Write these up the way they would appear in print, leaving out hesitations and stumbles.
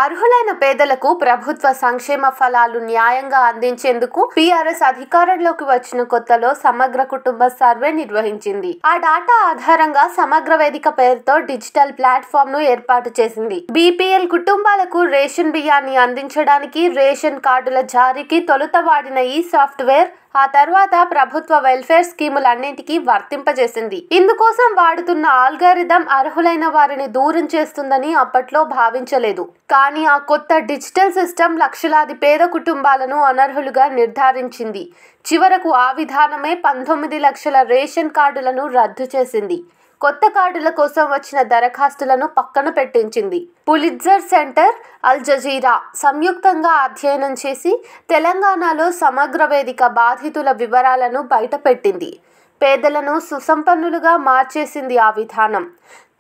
అర్హులైన పేదలకు ప్రభుత్వ సంక్షేమ ఫలాలు న్యాయంగా అందించేందుకు టీఆర్ఎస్ అధికారంలోకి వచ్చిన కొత్తలో సమగ్ర కుటుంబ సర్వే నిర్వహించింది. ఆ డాటా ఆధారంగా సమగ్ర వేదిక పేరుతో డిజిటల్ ప్లాట్ఫామ్ ను ఏర్పాటు చేసింది. బీపీఎల్ కుటుంబాలకు రేషన్ బియ్యాన్ని అందించడానికి రేషన్ కార్డుల జారీకి తొలుత వాడిన ఈ సాఫ్ట్వేర్ ఆ తర్వాత ప్రభుత్వ వెల్ఫేర్ స్కీములన్నింటికీ వర్తింపజేసింది. ఇందుకోసం వాడుతున్న ఆల్గారిథం అర్హులైన వారిని దూరం చేస్తుందని అప్పట్లో భావించలేదు. కానీ ఆ కొత్త డిజిటల్ సిస్టమ్ లక్షలాది పేద కుటుంబాలను అనర్హులుగా నిర్ధారించింది. చివరకు ఆ విధానమే 19 లక్షల రేషన్ కార్డులను రద్దు చేసింది. కొత్త కార్డుల కోసం వచ్చిన దరఖాస్తులను పక్కన పెట్టించింది. పులిట్జర్ సెంటర్, అల్ జజీరా సంయుక్తంగా అధ్యయనం చేసి తెలంగాణలో సమగ్ర వేదిక బాధితుల వివరాలను బయటపెట్టింది. పేదలను సుసంపన్నులుగా మార్చేసింది ఆ విధానం.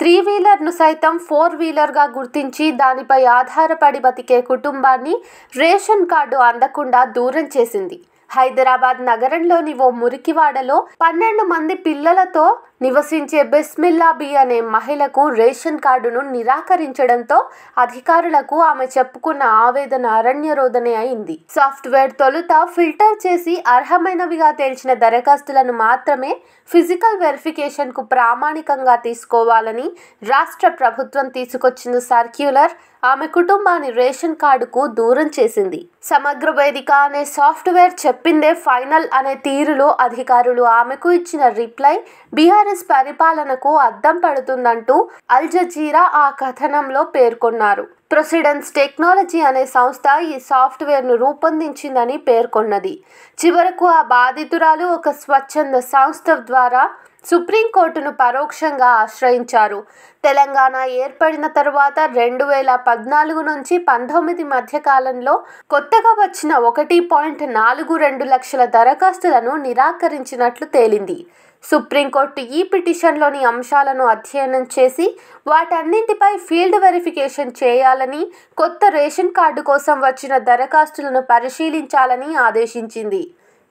3 వీలర్ను సైతం 4 వీలర్గా గుర్తించి దానిపై ఆధారపడి బతికే కుటుంబాన్ని రేషన్ కార్డు అందకుండా దూరం చేసింది. హైదరాబాద్ నగరంలోని ఓ మురికివాడలో 12 మంది పిల్లలతో నివసించే బిస్మిల్లా బి అనే మహిళకు రేషన్ కార్డును నిరాకరించడంతో అధికారులకు ఆమె చెప్పుకున్న ఆవేదన అరణ్యరోదనే అయింది. సాఫ్ట్వేర్ తొలుత ఫిల్టర్ చేసి అర్హమైనవిగా తేల్చిన దరఖాస్తులను మాత్రమే ఫిజికల్ వెరిఫికేషన్ కు ప్రామాణికంగా తీసుకోవాలని రాష్ట్ర ప్రభుత్వం తీసుకొచ్చిన సర్క్యులర్ ఆమె కుటుంబాన్ని రేషన్ కార్డుకు దూరం చేసింది. సమగ్ర వేదిక అనే సాఫ్ట్వేర్ చెప్పిందే ఫైనల్ అనే తీరులో అధికారులు ఆమెకు ఇచ్చిన రిప్లై బీఆర్ఎస్ పరిపాలనకు అద్దం పడుతుందంటూ అల్ జజీరా ఆ కథనంలో పేర్కొన్నారు. ప్రొసిడెన్స్ టెక్నాలజీ అనే సంస్థ ఈ సాఫ్ట్వేర్ను రూపొందించిందని పేర్కొన్నది. చివరకు ఆ బాధితురాలు ఒక స్వచ్ఛంద సంస్థ ద్వారా సుప్రీంకోర్టును పరోక్షంగా ఆశ్రయించారు. తెలంగాణ ఏర్పడిన తరువాత 2014 నుంచి 19 మధ్య కాలంలో కొత్తగా వచ్చిన 1.42 లక్షల దరఖాస్తులను నిరాకరించినట్లు తేలింది. సుప్రీంకోర్టు ఈ పిటిషన్లోని అంశాలను అధ్యయనం చేసి వాటన్నింటిపై ఫీల్డ్ వెరిఫికేషన్ చేయాలని, కొత్త రేషన్ కార్డు కోసం వచ్చిన దరఖాస్తులను పరిశీలించాలని ఆదేశించింది.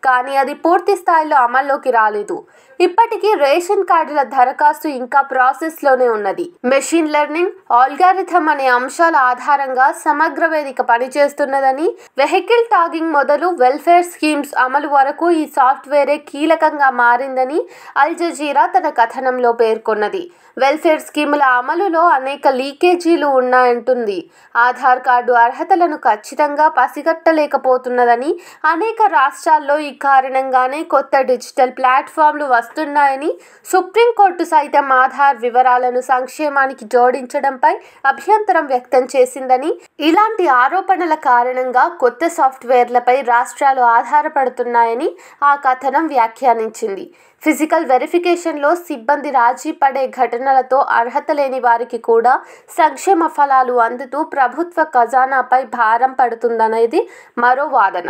కానీ అది పూర్తి స్థాయిలో అమల్లోకి రాలేదు. ఇప్పటికీ రేషన్ కార్డుల దరఖాస్తు ఇంకా ప్రాసెస్లోనే ఉన్నది. మెషిన్ లెర్నింగ్, ఆల్గారిథం అనే అంశాల ఆధారంగా సమగ్ర వేదిక పనిచేస్తున్నదని, వెహికల్ ట్యాగింగ్ మొదలు వెల్ఫేర్ స్కీమ్స్ అమలు వరకు ఈ సాఫ్ట్వేరే కీలకంగా మారిందని అల్ జజీరా తన కథనంలో పేర్కొన్నది. వెల్ఫేర్ స్కీముల అమలులో అనేక లీకేజీలు ఉన్నాయంటుంది. ఆధార్ కార్డు అర్హతలను ఖచ్చితంగా పసిగట్టలేకపోతున్నదని, అనేక రాష్ట్రాల్లో ఈ కారణంగానే కొత్త డిజిటల్ ప్లాట్ఫామ్లు వస్తున్నాయని, సుప్రీంకోర్టు సైతం ఆధార్ వివరాలను సంక్షేమానికి జోడించడంపై అభ్యంతరం వ్యక్తం చేసిందని, ఇలాంటి ఆరోపణల కారణంగా కొత్త సాఫ్ట్వేర్లపై రాష్ట్రాలు ఆధారపడుతున్నాయని ఆ కథనం వ్యాఖ్యానించింది. ఫిజికల్ వెరిఫికేషన్లో సిబ్బంది రాజీ పడే ఘటనలతో అర్హత లేని వారికి కూడా సంక్షేమ ఫలాలు అందుతూ ప్రభుత్వ ఖజానాపై భారం పడుతుందనేది మరో వాదన.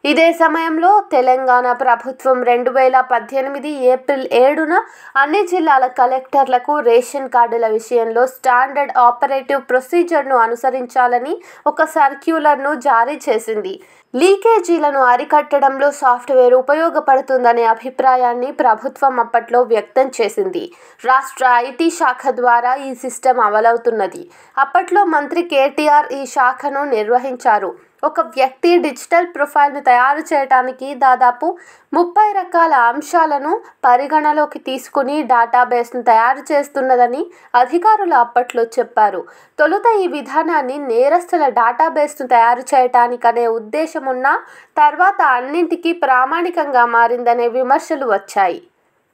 ఇదే సమయంలో తెలంగాణ ప్రభుత్వం 2018 ఏప్రిల్ 7న అన్ని జిల్లాల కలెక్టర్లకు రేషన్ కార్డుల విషయంలో స్టాండర్డ్ ఆపరేటివ్ ప్రొసీజర్ను అనుసరించాలని ఒక సర్క్యులర్ను జారీ చేసింది. లీకేజీలను అరికట్టడంలో సాఫ్ట్వేర్ ఉపయోగపడుతుందనే అభిప్రాయాన్ని ప్రభుత్వం అప్పట్లో వ్యక్తం చేసింది. రాష్ట్ర ఐటీ శాఖ ద్వారా ఈ సిస్టమ్ అమలవుతున్నది. అప్పట్లో మంత్రి కేటీఆర్ ఈ శాఖను నిర్వహించారు. ఒక వ్యక్తి డిజిటల్ ప్రొఫైల్ను తయారు చేయడానికి దాదాపు 30 రకాల అంశాలను పరిగణలోకి తీసుకుని డేటాబేస్ను తయారు చేస్తున్నదని అధికారులు అప్పట్లో చెప్పారు. తొలుత ఈ విధానాన్ని నేరస్తుల డేటాబేస్ను తయారు చేయటానికనే ఉద్దేశం ఉన్నా తర్వాత అన్నింటికీ ప్రామాణికంగా మారిందనే విమర్శలు వచ్చాయి.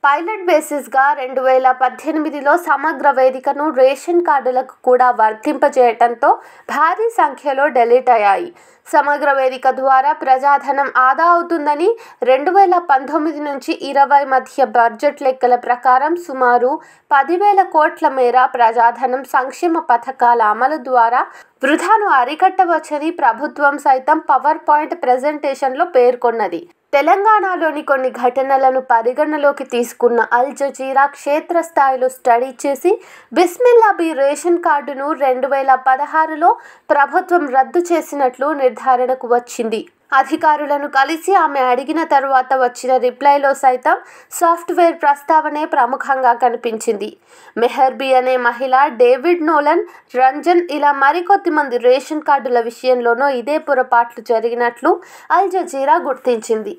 పైలట్ బేసిస్గా 2018లో సమగ్ర వేదికను రేషన్ కార్డులకు కూడా వర్తింపజేయటంతో భారీ సంఖ్యలో డిలీట్ అయ్యాయి. సమగ్ర వేదిక ద్వారా ప్రజాధనం ఆదా అవుతుందని 2019 నుంచి 20 మధ్య బడ్జెట్ లెక్కల ప్రకారం సుమారు 10,000 కోట్ల మేర ప్రజాధనం సంక్షేమ పథకాల అమలు ద్వారా వృధాను అరికట్టవచ్చని ప్రభుత్వం సైతం పవర్ పాయింట్ ప్రెజెంటేషన్లో పేర్కొన్నది. తెలంగాణలోని కొన్ని ఘటనలను పరిగణలోకి తీసుకున్న అల్ జజీరా క్షేత్రస్థాయిలో స్టడీ చేసి బిస్మిల్లా బి రేషన్ కార్డును 2016లో ప్రభుత్వం రద్దు చేసినట్లు నిర్ధారణకు వచ్చింది. అధికారులను కలిసి ఆమె అడిగిన తరువాత వచ్చిన రిప్లైలో సైతం సాఫ్ట్వేర్ ప్రస్తావనే ప్రముఖంగా కనిపించింది. మెహర్బీ అనే మహిళ, డేవిడ్ నోలన్, రంజన్ ఇలా మరికొద్ది మంది రేషన్ కార్డుల విషయంలోనూ ఇదే పొరపాట్లు జరిగినట్లు అల్ జజీరా గుర్తించింది.